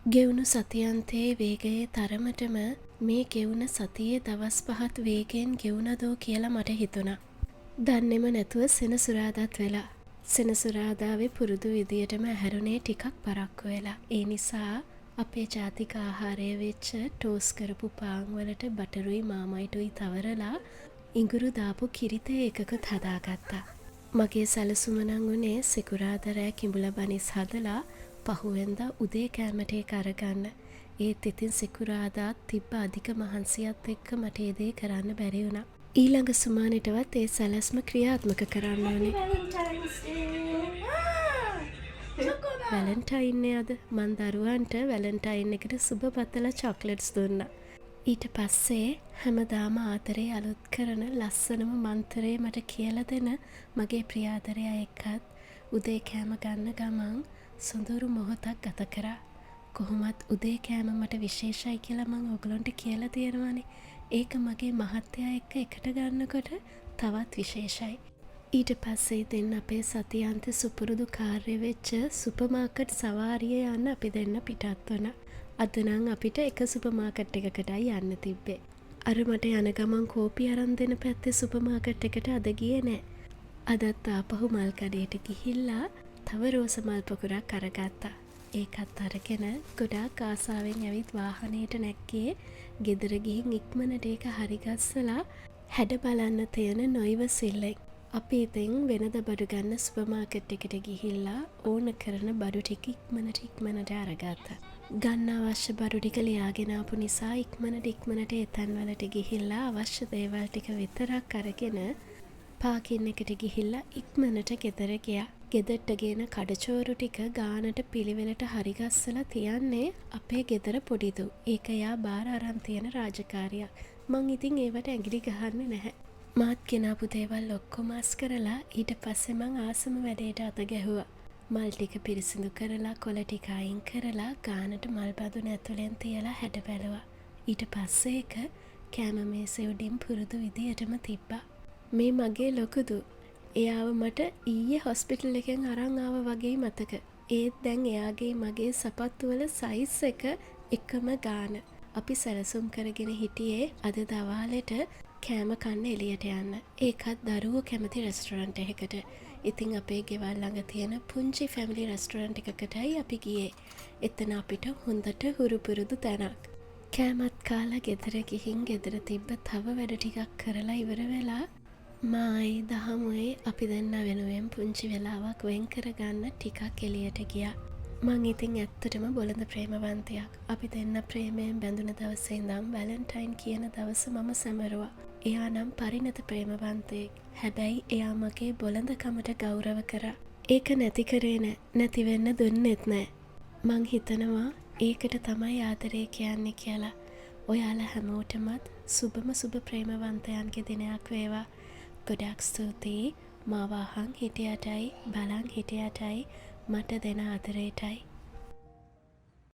ගෙවුණු සතියන්තයේ වේගයේ තරමටම මේ ගෙවුණ සතියේ දවස් 5ත් වේගයෙන් ගෙවුණදෝ කියලා මට හිතුණා. දන්නේම නැතුව සෙනසුරාදාත් වෙලා. සෙනසුරාදාවේ පුරුදු විදියටම ඇහැරුණේ ටිකක් පරක්කු වෙලා. ඒ නිසා අපේ ජාතික ආහාරය වෙච්ච ටෝස් කරපු පාන් වලට බටරුයි මාමයිටුයි තවරලා ඉඟුරු දාපු කිරිතේ එකකුත් හදාගත්තා. මගේ සැලසුම නම් උනේ සිකුරාදා රෑ කිඹුල බනිස් හදලා පහුවෙන්දා උදේ කෑමට ඒක අරගන්න. ඒත් ඉතින් සිකුරාදා තිබ්බ අධික මහන්සියත් එක්ක මට ඒ දේ කරන්න බැරි වුණා. ඊළඟ සුමානෙටවත් ඒ සැලැස්ම ක්‍රියාත්මක කරන්න ඕනේ. වැලන්ටයින් අද මං දරුවන්ට වැලන්ටයින් එකට සුබ පතලා චොක්ලට්ස් දුන්නා. ඊට පස්සේ හැමදාම ආතරේ අලුත් කරන ලස්සනම මන්තරේ මට කියලා දෙන මගේ ප්‍රියාදරයා එක්කත් උදේ කෑම ගන්න ගමන් සොඳුරු මොහොතක් ගත කරා. කොහොමත් උදේ කෑම මට විශේෂයි කියලා මං ඔයගලන්ට කියලා තියෙනවානේ. ඒක මගේ මහත්තයා එක්ක එකට ගන්නකොට තවත් විශේෂයි. ඊට පස්සේ දෙන්න අපේ සතියාන්ත සුපුරුදු කාර්ය වෙච්ච සුපර් මාකට් සවාරිය යන්න අපි දෙන්න පිටත් වුණා. අද නම් අපිට එක සුපර් මාකට් එකකටයි යන්න තිබ්බේ. අර මට යන ගමන් කෝපි අරන් දෙන පැත්තේ සුපර් මාකට් එකට අද ගියේ නෑ. අදත් ආපහු මල් කඩේට ගිහිල්ලා තව රෝස මල් පොකුරක් අරගත්තා. ඒකත් අරගෙන ගොඩාක් ආසාවෙන් ඇවිත් වාහනේට නැග්ගේ. ගෙදර ගිහින් ඉක්මනට ඒක හරිගස්සලා හැඩ බලන්න තියෙන නොයිවසිල්ලෙන්. අපි ඉතින් වෙනද බඩු ගන්න සුපර් මාකට් එකට ගිහිල්ලා ඕන කරන බඩු ටික ඉක්මනට අරගත්තා. ගන්න අවශ්‍ය බඩු ටික ලියාගෙන ආපු නිසා ඉක්මනට ඒ තැන්වලට ගිහිල්ලා අවශ්‍ය දේවල් ටික විතරක් අරගෙන පාකින් එකට ගිහිල්ලා ඉක්මනට ගෙදර ගියා. ගෙදරට ගෙන කඩචෝරු ටික ගානට පිළිවෙලට හරිගස්සලා තියන්නේ අපේ ගෙදර පොඩිදු. ඒක යා බාර අරන් තියෙන රාජකාරියක්. මං ඉතින් ඒවට ඇඟිලි ගහන්නේ නැහැ. මාත් ගෙනාපු දේවල් ඔක්කොම අස් කරලා ඊට පස්සේ මං ආසම වැඩේට අත ගැහුවා. මල් ටික පිරිසිදු කරලා කොළ ටික අයින් කරලා ගානට මල් බඳුන ඇතුලෙන් තියලා හැඩ බැලුවා. ඊට පස්සේ ඒක කෑම මේසේ උඩින් පුරුදු විදියටම තිබ්බා. මේ මගේ ලොකුදු. එයාව මට ඊයේ හොස්පිටල් එකෙන් අරන් ආව වගේ මතක. ඒත් දැන් එයාගේ මගේ සපත්තු වල සයිස් එක එකම ගාන. අපි සැලසුම් කරගෙන හිටියේ අද දවාලට කෑම කන්න එළියට යන්න. ඒකත් දරුවෝ කැමති රෙස්ටොරන්ට් එකකට. ඉතින් අපේ ගෙවල් ළඟ තියෙන පුංචි ෆැමිලි රෙස්ටොරන්ට් එකකටයි අපි ගියේ. එතන අපිට හොඳට හුරු පුරුදු තැනක්. කෑමත් කාලා ගෙදර ගිහින් ගෙදර තිබ්බ තව වැඩ ටිකක් කරලා ඉවර වෙලා මායි දහමුයි අපි දෙන්න වෙනුවෙන් පුංචි වෙලාවක් වෙන් කරගන්න ටිකක් එළියට ගියා. මං ඉතින් ඇත්තටම බොළඳ ප්‍රේමවන්තයක්. අපි දෙන්න ප්‍රේමයෙන් බැඳුන දවසේ ඉඳන් වැලන්ටයින් කියන දවස මම සැමරුවා. එයා නම් පරිණත ප්‍රේමවන්තයෙක්. හැබැයි එයා මගේ බොළඳකමට ගෞරව කරා. ඒක නැති කරේ නෑ. නැති වෙන්න දුන්නෙත් නෑ. මං හිතනවා ඒකට තමයි ආදරේ කියන්නේ කියලා. ඔයාලා හැමෝටමත් සුබ ප්‍රේමවන්තයන්ගේ දිනයක් වේවා. ගොඩාක් ස්තුතියි මාව අහන් හිටියටයි බලන් හිටියටයි මට දෙන ආදරේටයි.